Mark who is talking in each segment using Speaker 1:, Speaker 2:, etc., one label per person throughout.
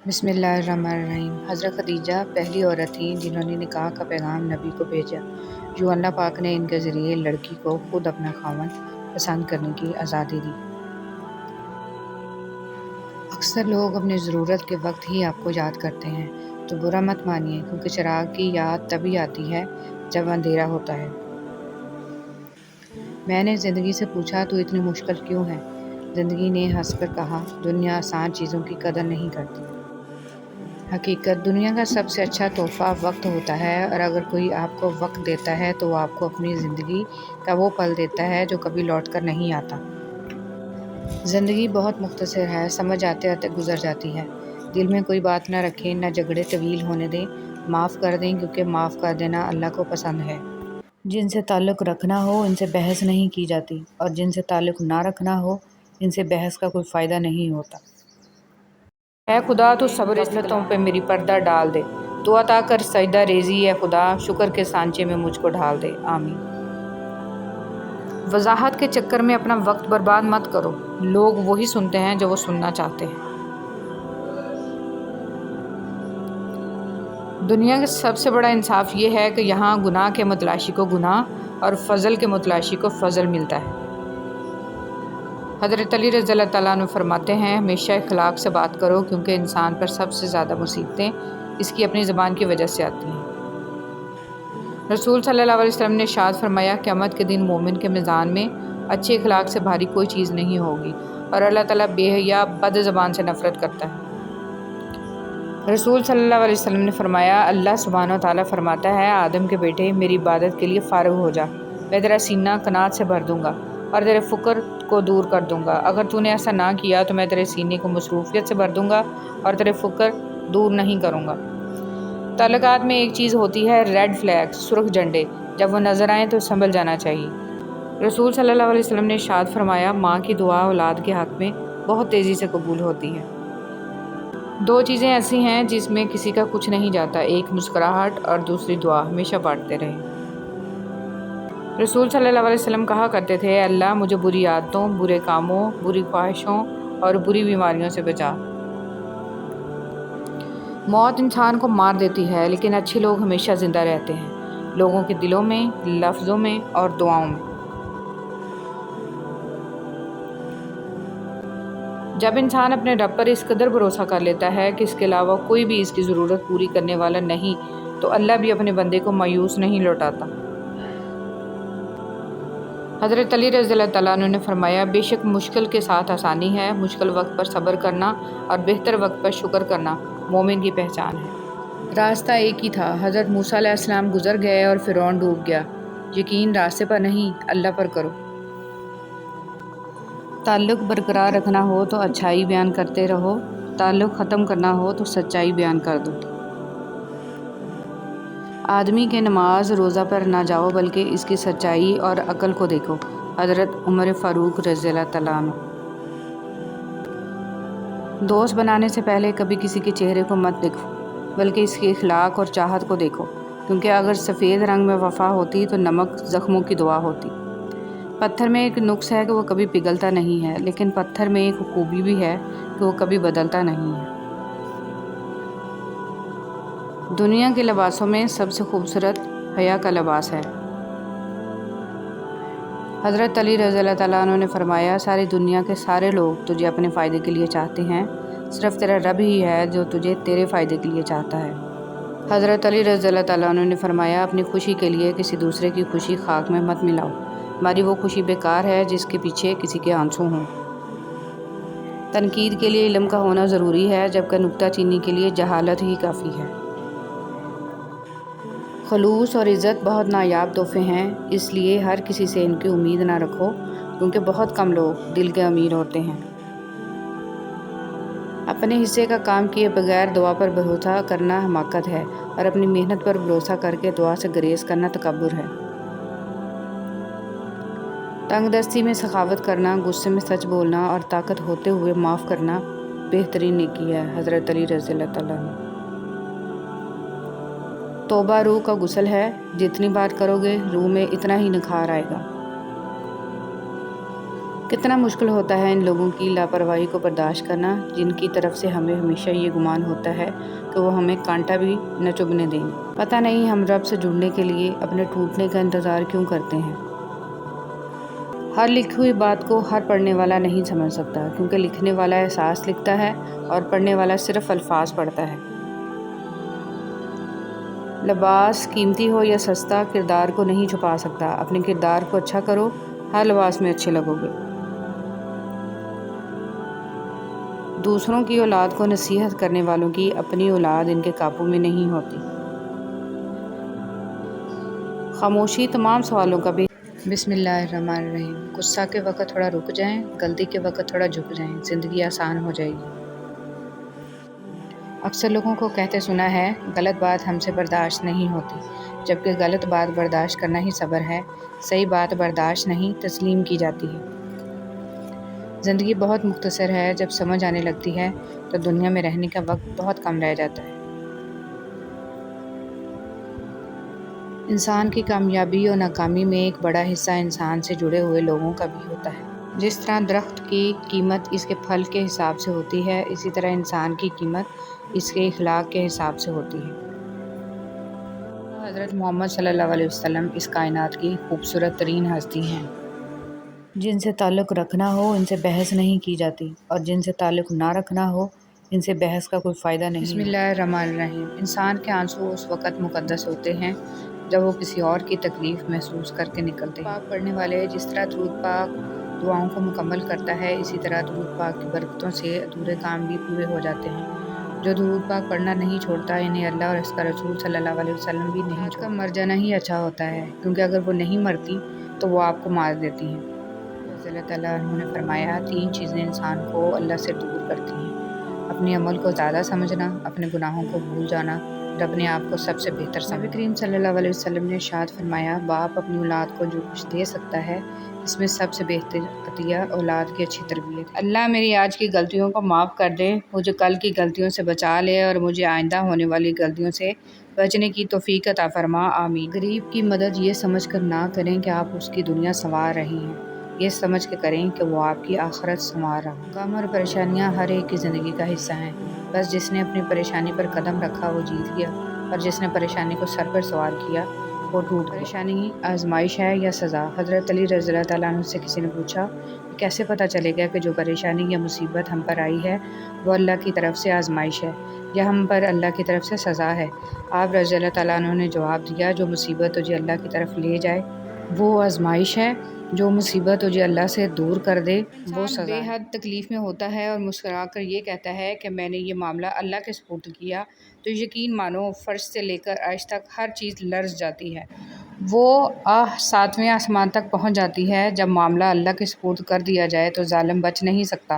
Speaker 1: بسم اللہ الرحمن الرحیم۔ حضرت خدیجہ پہلی عورت تھیں جنہوں نے نکاح کا پیغام نبی کو بھیجا۔ جو اللہ پاک نے ان کے ذریعے لڑکی کو خود اپنا خاوند پسند کرنے کی آزادی دی۔ اکثر لوگ اپنی ضرورت کے وقت ہی آپ کو یاد کرتے ہیں، تو برا مت مانیے، کیونکہ چراغ کی یاد تبھی آتی ہے جب اندھیرا ہوتا ہے۔ میں نے زندگی سے پوچھا تو اتنی مشکل کیوں ہے؟ زندگی نے ہنس کر کہا، دنیا آسان چیزوں کی قدر نہیں کرتی۔ حقیقت، دنیا کا سب سے اچھا تحفہ وقت ہوتا ہے، اور اگر کوئی آپ کو وقت دیتا ہے تو وہ آپ کو اپنی زندگی کا وہ پل دیتا ہے جو کبھی لوٹ کر نہیں آتا۔ زندگی بہت مختصر ہے، سمجھ آتے آتے گزر جاتی ہے۔ دل میں کوئی بات نہ رکھیں، نہ جھگڑے طویل ہونے دیں، معاف کر دیں، کیونکہ معاف کر دینا اللہ کو پسند ہے۔ جن سے تعلق رکھنا ہو ان سے بحث نہیں کی جاتی، اور جن سے تعلق نہ رکھنا ہو ان سے بحث کا کوئی فائدہ نہیں ہوتا۔ اے خدا، تو صبر عزتوں پہ میری پردہ ڈال دے، تو عطا کر سجدہ ریزی، اے خدا شکر کے سانچے میں مجھ کو ڈھال دے، آمین۔ وضاحت کے چکر میں اپنا وقت برباد مت کرو، لوگ وہی سنتے ہیں جو وہ سننا چاہتے ہیں۔ دنیا کا سب سے بڑا انصاف یہ ہے کہ یہاں گناہ کے متلاشی کو گناہ اور فضل کے متلاشی کو فضل ملتا ہے۔ حضرت علی رضی اللہ تعالیٰ عنہ فرماتے ہیں، ہمیشہ اخلاق سے بات کرو، کیونکہ انسان پر سب سے زیادہ مصیبتیں اس کی اپنی زبان کی وجہ سے آتی ہیں۔ رسول صلی اللہ علیہ وسلم نے ارشاد فرمایا، قیامت کے دن مومن کے میزان میں اچھے اخلاق سے بھاری کوئی چیز نہیں ہوگی، اور اللہ تعالیٰ بے حیا بد زبان سے نفرت کرتا ہے۔ رسول صلی اللہ علیہ وسلم نے فرمایا، اللہ سبحانہ و تعالیٰ فرماتا ہے، آدم کے بیٹے میری عبادت کے لیے فارغ ہو جا، میں تیرا سینہ قناعت سے بھر دوں گا اور تیرے فقر کو دور کر دوں گا۔ اگر تو نے ایسا نہ کیا تو میں تیرے سینے کو مصروفیت سے بھر دوں گا اور تیرے فقر دور نہیں کروں گا۔ تعلقات میں ایک چیز ہوتی ہے ریڈ فلیگ، سرخ جھنڈے، جب وہ نظر آئیں تو سنبھل جانا چاہیے۔ رسول صلی اللہ علیہ وسلم نے ارشاد فرمایا، ماں کی دعا اولاد کے حق میں بہت تیزی سے قبول ہوتی ہے۔ دو چیزیں ایسی ہیں جس میں کسی کا کچھ نہیں جاتا، ایک مسکراہٹ اور دوسری دعا، ہمیشہ بانٹتے رہیں۔ رسول صلی اللہ علیہ وسلم کہا کرتے تھے، اے اللہ مجھے بری عادتوں، برے کاموں، بری خواہشوں اور بری بیماریوں سے بچا۔ موت انسان کو مار دیتی ہے، لیکن اچھے لوگ ہمیشہ زندہ رہتے ہیں، لوگوں کے دلوں میں، لفظوں میں اور دعاؤں میں۔ جب انسان اپنے رب پر اس قدر بھروسہ کر لیتا ہے کہ اس کے علاوہ کوئی بھی اس کی ضرورت پوری کرنے والا نہیں، تو اللہ بھی اپنے بندے کو مایوس نہیں لوٹاتا۔ حضرت علی رضی اللہ تعالیٰ عنہ نے فرمایا، بے شک مشکل کے ساتھ آسانی ہے، مشکل وقت پر صبر کرنا اور بہتر وقت پر شکر کرنا مومن کی پہچان ہے۔ راستہ ایک ہی تھا، حضرت موسیٰ علیہ السلام گزر گئے اور فرعون ڈوب گیا۔ یقین راستے پر نہیں، اللہ پر کرو۔ تعلق برقرار رکھنا ہو تو اچھائی بیان کرتے رہو، تعلق ختم کرنا ہو تو سچائی بیان کر دو۔ آدمی کے نماز روزہ پر نہ جاؤ، بلکہ اس کی سچائی اور عقل کو دیکھو۔ حضرت عمر فاروق رضی اللہ تعالیٰ عنہ۔ دوست بنانے سے پہلے کبھی کسی کے چہرے کو مت دیکھو، بلکہ اس کے اخلاق اور چاہت کو دیکھو، کیونکہ اگر سفید رنگ میں وفا ہوتی تو نمک زخموں کی دوا ہوتی۔ پتھر میں ایک نقص ہے کہ وہ کبھی پگھلتا نہیں ہے، لیکن پتھر میں ایک خوبی بھی ہے کہ وہ کبھی بدلتا نہیں ہے۔ دنیا کے لباسوں میں سب سے خوبصورت حیا کا لباس ہے۔ حضرت علی رضی اللہ تعالیٰ عنہ نے فرمایا، ساری دنیا کے سارے لوگ تجھے اپنے فائدے کے لیے چاہتے ہیں، صرف تیرا رب ہی ہے جو تجھے تیرے فائدے کے لیے چاہتا ہے۔ حضرت علی رضی اللہ تعالیٰ عنہ نے فرمایا، اپنی خوشی کے لیے کسی دوسرے کی خوشی خاک میں مت ملاؤ، ہماری وہ خوشی بیکار ہے جس کے پیچھے کسی کے آنسو ہوں۔ تنقید کے لیے علم کا ہونا ضروری ہے، جبکہ نکتہ چینی کے لیے جہالت ہی کافی ہے۔ خلوص اور عزت بہت نایاب تحفے ہیں، اس لیے ہر کسی سے ان کی امید نہ رکھو، کیونکہ بہت کم لوگ دل کے امیر ہوتے ہیں۔ اپنے حصے کا کام کیے بغیر دعا پر بھروسہ کرنا حماقت ہے، اور اپنی محنت پر بھروسہ کر کے دعا سے گریز کرنا تکبر ہے۔ تنگ دستی میں سخاوت کرنا، غصے میں سچ بولنا اور طاقت ہوتے ہوئے معاف کرنا بہترین نیکی ہے۔ حضرت علی رضی اللہ تعالیٰ عنہ۔ توبہ روح کا غسل ہے، جتنی بار کرو گے روح میں اتنا ہی نکھار آئے گا۔ کتنا مشکل ہوتا ہے ان لوگوں کی لاپرواہی کو برداشت کرنا جن کی طرف سے ہمیں ہمیشہ یہ گمان ہوتا ہے کہ وہ ہمیں کانٹا بھی نہ چبھنے دیں گے۔ پتہ نہیں ہم رب سے جڑنے کے لیے اپنے ٹوٹنے کا انتظار کیوں کرتے ہیں۔ ہر لکھی ہوئی بات کو ہر پڑھنے والا نہیں سمجھ سکتا، کیونکہ لکھنے والا احساس لکھتا ہے اور پڑھنے والا صرف الفاظ پڑھتا ہے۔ لباس قیمتی ہو یا سستا کردار کو نہیں چھپا سکتا۔ اپنے کردار کو اچھا کرو، ہر لباس میں اچھے لگو گے۔ دوسروں کی اولاد کو نصیحت کرنے والوں کی اپنی اولاد ان کے قابو میں نہیں ہوتی۔ خاموشی تمام سوالوں کا بھی۔ بسم اللہ الرحمن الرحیم۔ غصہ کے وقت تھوڑا رک جائیں، غلطی کے وقت تھوڑا جھک جائیں، زندگی آسان ہو جائے گی۔ اکثر لوگوں کو کہتے سنا ہے، غلط بات ہم سے برداشت نہیں ہوتی، جبکہ غلط بات برداشت کرنا ہی صبر ہے۔ صحیح بات برداشت نہیں، تسلیم کی جاتی ہے۔ زندگی بہت مختصر ہے، جب سمجھ آنے لگتی ہے تو دنیا میں رہنے کا وقت بہت کم رہ جاتا ہے۔ انسان کی کامیابی اور ناکامی میں ایک بڑا حصہ انسان سے جڑے ہوئے لوگوں کا بھی ہوتا ہے۔ جس طرح درخت کی قیمت اس کے پھل کے حساب سے ہوتی ہے، اسی طرح انسان کی قیمت اس کے اخلاق کے حساب سے ہوتی ہے۔ حضرت محمد صلی اللہ علیہ وسلم اس کائنات کی خوبصورت ترین ہستی ہیں۔ جن سے تعلق رکھنا ہو ان سے بحث نہیں کی جاتی، اور جن سے تعلق نہ رکھنا ہو ان سے بحث کا کوئی فائدہ نہیں۔ بسم اللہ الرحمن الرحیم۔ انسان کے آنسو اس وقت مقدس ہوتے ہیں جب وہ کسی اور کی تکلیف محسوس کر کے نکلتے ہیں۔ پاک پڑھنے والے جس طرح درود پاک دعاؤں کو مکمل کرتا ہے، اسی طرح درود پاک کی برکتوں سے ادھورے کام بھی پورے ہو جاتے ہیں۔ جو درود پاک پڑھنا نہیں چھوڑتا، انہیں اللہ اور اس کا رسول صلی اللہ علیہ وسلم بھی نہیں چھوڑتا۔ مر جانا ہی اچھا ہوتا ہے، کیونکہ اگر وہ نہیں مرتی تو وہ آپ کو مار دیتی ہیں۔ اللہ تعالیٰ نے فرمایا، 3 چیزیں انسان کو اللہ سے دور کرتی ہیں: اپنے عمل کو زیادہ سمجھنا، اپنے گناہوں کو بھول جانا، اور اپنے آپ کو سب سے بہتر سمجھنا۔ نبی کریم صلی اللہ علیہ وسلم نے ارشاد فرمایا، باپ اپنی اولاد کو جو کچھ دے سکتا ہے، اس میں سب سے بہتر عطیہ اولاد کی اچھی تربیت۔ اللہ میری آج کی غلطیوں کو معاف کر دے، مجھے کل کی غلطیوں سے بچا لے، اور مجھے آئندہ ہونے والی غلطیوں سے بچنے کی توفیق عطا فرما، آمین۔ غریب کی مدد یہ سمجھ کر نہ کریں کہ آپ اس کی دنیا سنوار رہے ہیں، یہ سمجھ کے کریں کہ وہ آپ کی آخرت سنوار رہا۔ غم اور پریشانیاں ہر ایک کی زندگی کا حصہ ہیں، بس جس نے اپنی پریشانی پر قدم رکھا وہ جیت گیا، اور جس نے پریشانی کو سر پر سوار کیا وہ ٹوٹ گیا۔ پریشانی آزمائش ہے یا سزا؟ حضرت علی رضی اللہ تعالیٰ عنہ سے کسی نے پوچھا کہ کیسے پتہ چلے گا کہ جو پریشانی یا مصیبت ہم پر آئی ہے وہ اللہ کی طرف سے آزمائش ہے یا ہم پر اللہ کی طرف سے سزا ہے؟ آپ رضی اللہ تعالیٰ عنہ نے جواب دیا، جو مصیبت تجھے اللہ کی طرف لے جائے وہ آزمائش ہے، جو مصیبت تجھے اللہ سے دور کر دے وہ سزا ہے۔ بے حد تکلیف میں ہوتا ہے اور مسکرا کر یہ کہتا ہے کہ میں نے یہ معاملہ اللہ کے سپرد کیا، تو یقین مانو فرش سے لے کر عرش تک ہر چیز لرز جاتی ہے۔ وہ 7ویں آسمان تک پہنچ جاتی ہے۔ جب معاملہ اللہ کے سپرد کر دیا جائے تو ظالم بچ نہیں سکتا۔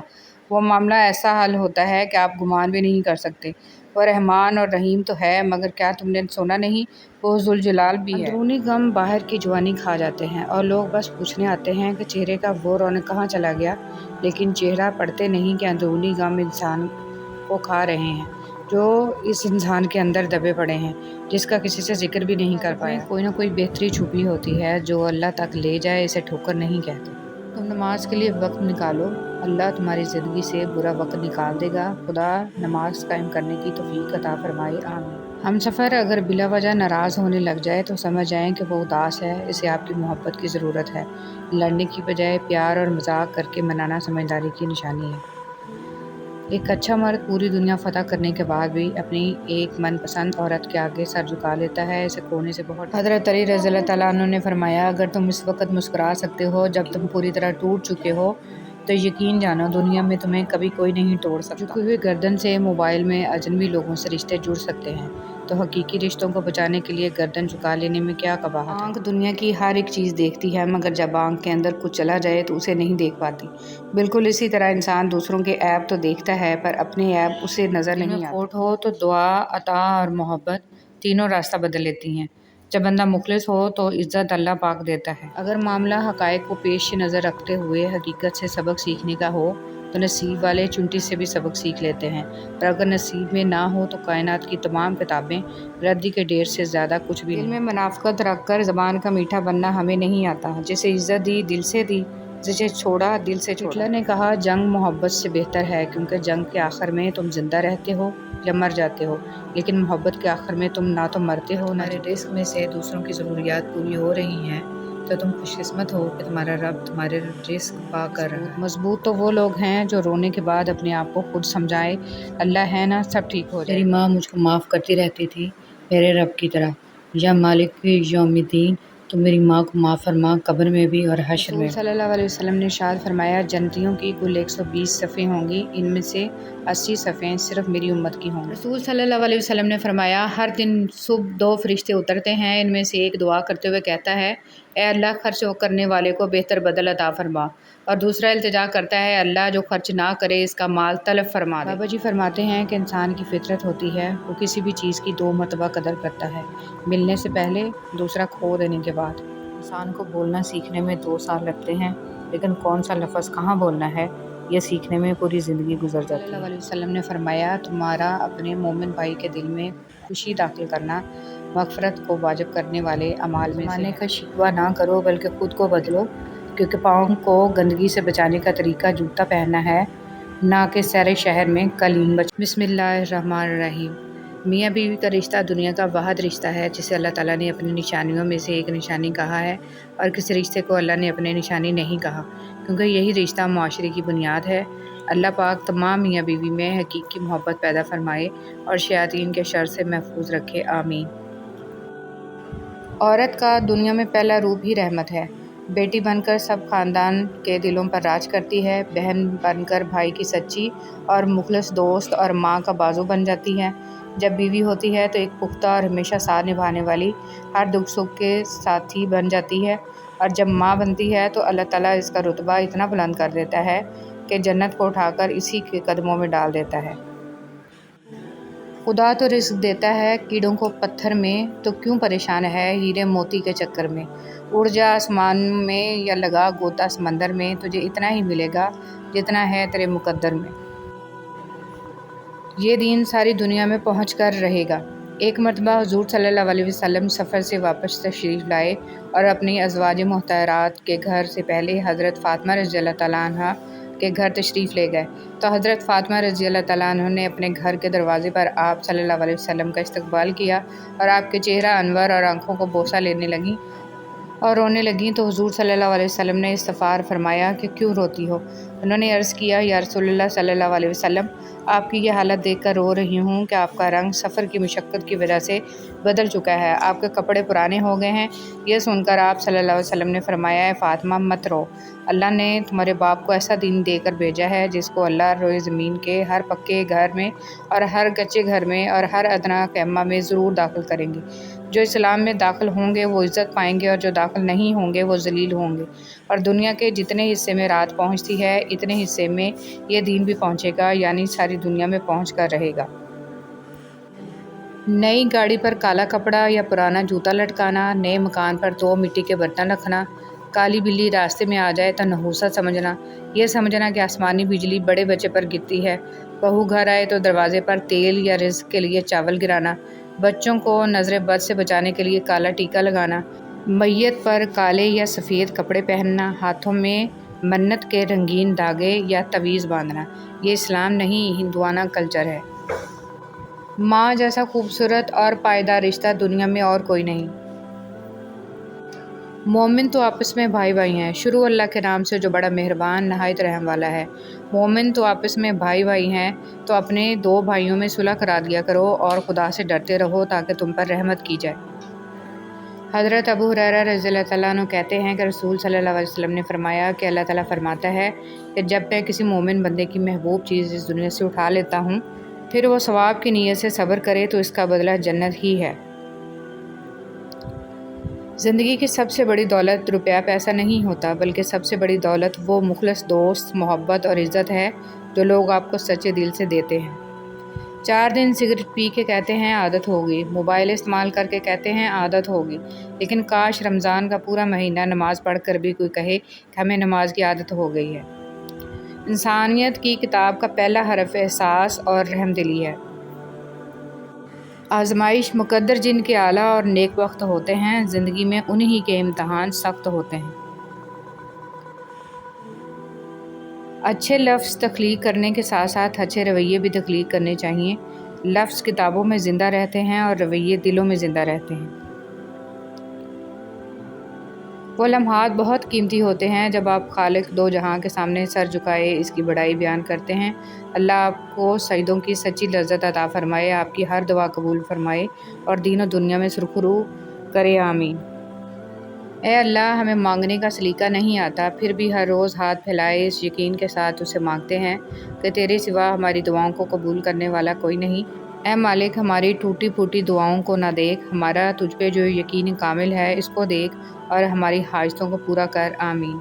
Speaker 1: وہ معاملہ ایسا حل ہوتا ہے کہ آپ گمان بھی نہیں کر سکتے۔ وہ رحمان اور رحیم تو ہے، مگر کیا تم نے سنا نہیں، وہ ذوالجلال بھی ہے۔ اندرونی غم باہر کی جوانی کھا جاتے ہیں، اور لوگ بس پوچھنے آتے ہیں کہ چہرے کا وہ رونق کہاں چلا گیا، لیکن چہرہ پڑھتے نہیں کہ اندرونی غم انسان کو کھا رہے ہیں، جو اس انسان کے اندر دبے پڑے ہیں، جس کا کسی سے ذکر بھی نہیں کر پایا۔ کوئی نہ کوئی بہتری چھپی ہوتی ہے، جو اللہ تک لے جائے اسے ٹھوکر نہیں کہتے۔ تم نماز کے لیے وقت نکالو، اللہ تمہاری زندگی سے برا وقت نکال دے گا۔ خدا نماز قائم کرنے کی توفیق عطا فرمائے، آمین۔ ہم سفر اگر بلا وجہ ناراض ہونے لگ جائے تو سمجھ جائیں کہ وہ اداس ہے، اسے آپ کی محبت کی ضرورت ہے۔ لڑنے کی بجائے پیار اور مذاق کر کے منانا سمجھداری کی نشانی ہے۔ ایک اچھا مرد پوری دنیا فتح کرنے کے بعد بھی اپنی ایک من پسند عورت کے آگے سر جھکا لیتا ہے، اسے کھونے سے بہت۔ حضرت علی رضی اللہ تعالیٰ عنہ نے فرمایا، اگر تم اس وقت مسکرا سکتے ہو جب تم پوری طرح ٹوٹ چکے ہو تو یقین جانو دنیا میں تمہیں کبھی کوئی نہیں توڑ سکتا۔ جھکی ہوئی گردن سے موبائل میں اجنبی لوگوں سے رشتے جڑ سکتے ہیں، تو حقیقی رشتوں کو بچانے کے لیے گردن جھکا لینے میں کیا قباحت ہے؟ آنکھ دنیا کی ہر ایک چیز دیکھتی ہے، مگر جب آنکھ کے اندر کچھ چلا جائے تو اسے نہیں دیکھ پاتی۔ بالکل اسی طرح انسان دوسروں کے عیب تو دیکھتا ہے پر اپنے عیب اسے نظر نہیں آتے۔ کھوٹ ہو تو دعا، عطا اور محبت تینوں راستہ بدل لیتی ہیں۔ جب بندہ مخلص ہو تو عزت اللہ پاک دیتا ہے۔ اگر معاملہ حقائق کو پیش نظر رکھتے ہوئے حقیقت سے سبق سیکھنے کا ہو تو نصیب والے چونٹی سے بھی سبق سیکھ لیتے ہیں، اور اگر نصیب میں نہ ہو تو کائنات کی تمام کتابیں ردی کے ڈھیر سے زیادہ کچھ بھی نہیں۔ دل میں منافقت رکھ کر زبان کا میٹھا بننا ہمیں نہیں آتا۔ جسے عزت دی دل سے دی جسے چھوڑا دل سے چھوڑا۔ ہٹلر نے کہا جنگ محبت سے بہتر ہے کیونکہ جنگ کے آخر میں تم زندہ رہتے ہو یا مر جاتے ہو، لیکن محبت کے آخر میں تم نہ تو مرتے ہو نہ تمہارے رزق میں سے دوسروں کی ضروریات پوری ہو رہی ہیں تو تم خوش قسمت ہو کہ تمہارا رب تمہارے رزق پا کر رہا ہے۔ مضبوط تو وہ لوگ ہیں جو رونے کے بعد اپنے آپ کو خود سمجھائے اللہ ہے نا سب ٹھیک ہو جائے۔ میری ماں مجھ کو معاف کرتی رہتی تھی میرے رب کی طرح، یا مالک یوم الدین تو میری ماں کو معاف فرما قبر میں بھی اور حشر میں بھی۔ صلی اللہ علیہ وسلم نے ارشاد فرمایا جنتیوں کی کل 120 صفیں ہوں گی، ان میں سے 80 صفیں صرف میری امت کی ہوں گی۔ رسول صلی اللہ علیہ وسلم نے فرمایا ہر دن صبح 2 فرشتے اترتے ہیں، ان میں سے ایک دعا کرتے ہوئے کہتا ہے اے اللہ خرچ کرنے والے کو بہتر بدل عطا فرما، اور دوسرا التجا کرتا ہے اللہ جو خرچ نہ کرے اس کا مال تلف فرما دے۔ بابا جی فرماتے ہیں کہ انسان کی فطرت ہوتی ہے وہ کسی بھی چیز کی 2 مرتبہ قدر کرتا ہے، ملنے سے پہلے، دوسرا کھو دینے کے بعد۔ انسان کو بولنا سیکھنے میں 2 سال لگتے ہیں، لیکن کون سا لفظ کہاں بولنا ہے یہ سیکھنے میں پوری زندگی گزر جاتی ہے۔ صلی اللہ علیہ وسلم نے فرمایا تمہارا اپنے مومن بھائی کے دل میں خوشی داخل کرنا مغفرت کو واجب کرنے والے اعمال میں سے ہے۔ زمانے کا شکوہ نہ کرو بلکہ خود کو بدلو، کیونکہ پاؤں کو گندگی سے بچانے کا طریقہ جوتا پہننا ہے نہ کہ سیر شہر میں قلیم بچانا۔ بسم اللہ الرحمن الرحیم۔ میاں بیوی کا رشتہ دنیا کا واحد رشتہ ہے جسے اللہ تعالیٰ نے اپنی نشانیوں میں سے ایک نشانی کہا ہے، اور کسی رشتے کو اللہ نے اپنی نشانی نہیں کہا، کیونکہ یہی رشتہ معاشرے کی بنیاد ہے۔ اللہ پاک تمام میاں بیوی میں حقیقی محبت پیدا فرمائے اور شیاطین کے شر سے محفوظ رکھے، آمین۔ عورت کا دنیا میں پہلا روپ ہی رحمت ہے، بیٹی بن کر سب خاندان کے دلوں پر راج کرتی ہے، بہن بن کر بھائی کی سچی اور مخلص دوست اور ماں کا بازو بن جاتی ہے۔ جب بیوی ہوتی ہے تو ایک پختہ اور ہمیشہ ساتھ نبھانے والی، ہر دکھ سکھ کے ساتھی بن جاتی ہے، اور جب ماں بنتی ہے تو اللہ تعالیٰ اس کا رتبہ اتنا بلند کر دیتا ہے کہ جنت کو اٹھا کر اسی کے قدموں میں ڈال دیتا ہے۔ خدا تو رزق دیتا ہے کیڑوں کو پتھر میں، تو کیوں پریشان ہے ہیرے موتی کے چکر میں۔ اڑ جا آسمان میں یا لگا گوتا سمندر میں، تجھے اتنا ہی ملے گا جتنا ہے تیرے مقدر میں۔ یہ دین ساری دنیا میں پہنچ کر رہے گا۔ ایک مرتبہ حضور صلی اللہ علیہ وسلم سفر سے واپس تشریف لائے اور اپنی ازواج مطہرات کے گھر سے پہلے حضرت فاطمہ رضی اللہ تعالیٰ عنہ کے گھر تشریف لے گئے، تو حضرت فاطمہ رضی اللہ تعالیٰ عنہ نے اپنے گھر کے دروازے پر آپ صلی اللہ علیہ وسلم کا استقبال کیا اور آپ کے چہرہ انور اور آنکھوں کو بوسہ لینے لگیں اور رونے لگیں، تو حضور صلی اللہ علیہ وسلم نے استغفار فرمایا کہ کیوں روتی ہو؟ انہوں نے عرض کیا یا رسول اللہ صلی اللہ علیہ وسلم، آپ کی یہ حالت دیکھ کر رو رہی ہوں کہ آپ کا رنگ سفر کی مشقت کی وجہ سے بدل چکا ہے، آپ کے کپڑے پرانے ہو گئے ہیں۔ یہ سن کر آپ صلی اللہ علیہ وسلم نے فرمایا اے فاطمہ مت رو، اللہ نے تمہارے باپ کو ایسا دین دے کر بھیجا ہے جس کو اللہ روئے زمین کے ہر پکے گھر میں اور ہر کچے گھر میں اور ہر ادنا خیمہ میں ضرور داخل کریں گے۔ جو اسلام میں داخل ہوں گے وہ عزت پائیں گے اور جو داخل نہیں ہوں گے وہ ذلیل ہوں گے، اور دنیا کے جتنے حصے میں رات پہنچتی ہے اتنے حصے میں یہ دین بھی پہنچے گا، یعنی ساری دنیا میں پہنچ کر رہے گا۔ نئی گاڑی پر کالا کپڑا یا پرانا جوتا لٹکانا، نئے مکان پر 2 مٹی کے برتن رکھنا، کالی بلی راستے میں آ جائے تو نحوست سمجھنا، یہ سمجھنا کہ آسمانی بجلی بڑے بچے پر گرتی ہے، بہو گھر آئے تو دروازے پر تیل یا رزق کے لیے چاول گرانا، بچوں کو نظر بد سے بچانے کے لیے کالا ٹیکا لگانا، میت پر کالے یا سفید کپڑے پہننا، ہاتھوں میں منت کے رنگین دھاگے یا تعویذ باندھنا، یہ اسلام نہیں ہندوانہ کلچر ہے۔ ماں جیسا خوبصورت اور پائیدار رشتہ دنیا میں اور کوئی نہیں۔ مومن تو آپس میں بھائی بھائی ہیں، شروع اللہ کے نام سے جو بڑا مہربان نہایت رحم والا ہے۔ مومن تو آپس میں بھائی بھائی ہیں تو اپنے 2 بھائیوں میں صلح کرا دیا کرو اور خدا سے ڈرتے رہو تاکہ تم پر رحمت کی جائے۔ حضرت ابو ہریرہ رضی اللہ تعالیٰ عنہ کہتے ہیں کہ رسول صلی اللہ علیہ وسلم نے فرمایا کہ اللہ تعالیٰ فرماتا ہے کہ جب میں کسی مومن بندے کی محبوب چیز اس دنیا سے اٹھا لیتا ہوں پھر وہ ثواب کی نیت سے صبر کرے تو اس کا بدلہ جنت ہی ہے۔ زندگی کی سب سے بڑی دولت روپیہ پیسہ نہیں ہوتا، بلکہ سب سے بڑی دولت وہ مخلص دوست، محبت اور عزت ہے جو لوگ آپ کو سچے دل سے دیتے ہیں۔ 4 دن سگریٹ پی کے کہتے ہیں عادت ہوگی، موبائل استعمال کر کے کہتے ہیں عادت ہوگی، لیکن کاش رمضان کا پورا مہینہ نماز پڑھ کر بھی کوئی کہے کہ ہمیں نماز کی عادت ہو گئی ہے۔ انسانیت کی کتاب کا پہلا حرف احساس اور رحم دلی ہے۔ آزمائش مقدر جن کے اعلیٰ اور نیک وقت ہوتے ہیں، زندگی میں انہی کے امتحان سخت ہوتے ہیں۔ اچھے لفظ تخلیق کرنے کے ساتھ ساتھ اچھے رویے بھی تخلیق کرنے چاہیے۔ لفظ کتابوں میں زندہ رہتے ہیں اور رویے دلوں میں زندہ رہتے ہیں۔ وہ لمحات بہت قیمتی ہوتے ہیں جب آپ خالق دو جہاں کے سامنے سر جھکائے اس کی بڑائی بیان کرتے ہیں۔ اللہ آپ کو سجدوں کی سچی لذت عطا فرمائے، آپ کی ہر دعا قبول فرمائے اور دین و دنیا میں سرخرو کرے، آمین۔ اے اللہ، ہمیں مانگنے کا سلیقہ نہیں آتا، پھر بھی ہر روز ہاتھ پھیلائے اس یقین کے ساتھ اسے مانگتے ہیں کہ تیرے سوا ہماری دعاؤں کو قبول کرنے والا کوئی نہیں۔ اے مالک، ہماری ٹوٹی پھوٹی دعاؤں کو نہ دیکھ، ہمارا تجھ پہ جو یقین کامل ہے اس کو دیکھ اور ہماری حاجتوں کو پورا کر، آمین۔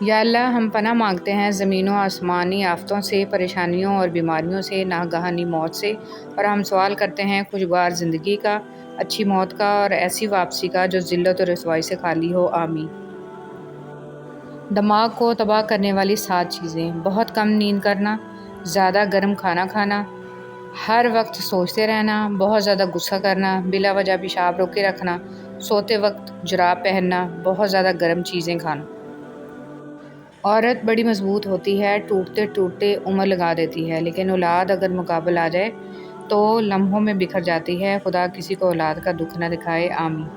Speaker 1: یا اللہ، ہم پناہ مانگتے ہیں زمین و آسمانی آفتوں سے، پریشانیوں اور بیماریوں سے، ناگہانی موت سے، اور ہم سوال کرتے ہیں خوشگوار زندگی کا، اچھی موت کا اور ایسی واپسی کا جو ذلت و رسوائی سے خالی ہو، آمین۔ دماغ کو تباہ کرنے والی 7 چیزیں: بہت کم نیند کرنا، زیادہ گرم کھانا کھانا، ہر وقت سوچتے رہنا، بہت زیادہ غصہ کرنا، بلا وجہ پیشاب روکے رکھنا، سوتے وقت جراب پہننا، بہت زیادہ گرم چیزیں کھانا۔ عورت بڑی مضبوط ہوتی ہے، ٹوٹتے ٹوٹتے عمر لگا دیتی ہے، لیکن اولاد اگر مقابل آ جائے تو لمحوں میں بکھر جاتی ہے۔ خدا کسی کو اولاد کا دکھ نہ دکھائے، آمین۔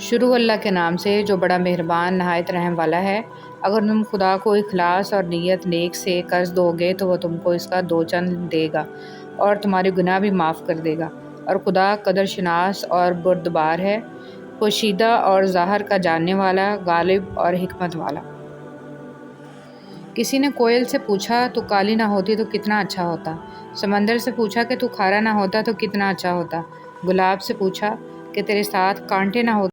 Speaker 1: شروع اللہ کے نام سے جو بڑا مہربان نہایت رحم والا ہے۔ اگر تم خدا کو اخلاص اور نیت نیک سے قرض دو گے تو وہ تم کو اس کا 2 چند دے گا اور تمہارے گناہ بھی معاف کر دے گا، اور خدا قدر شناس اور بردبار ہے، پوشیدہ اور ظاہر کا جاننے والا، غالب اور حکمت والا۔ کسی نے کوئل سے پوچھا تو کالی نہ ہوتی تو کتنا اچھا ہوتا، سمندر سے پوچھا کہ تو کھارا نہ ہوتا تو کتنا اچھا ہوتا، گلاب سے پوچھا کہ تیرے ساتھ کانٹے نہ ہوتے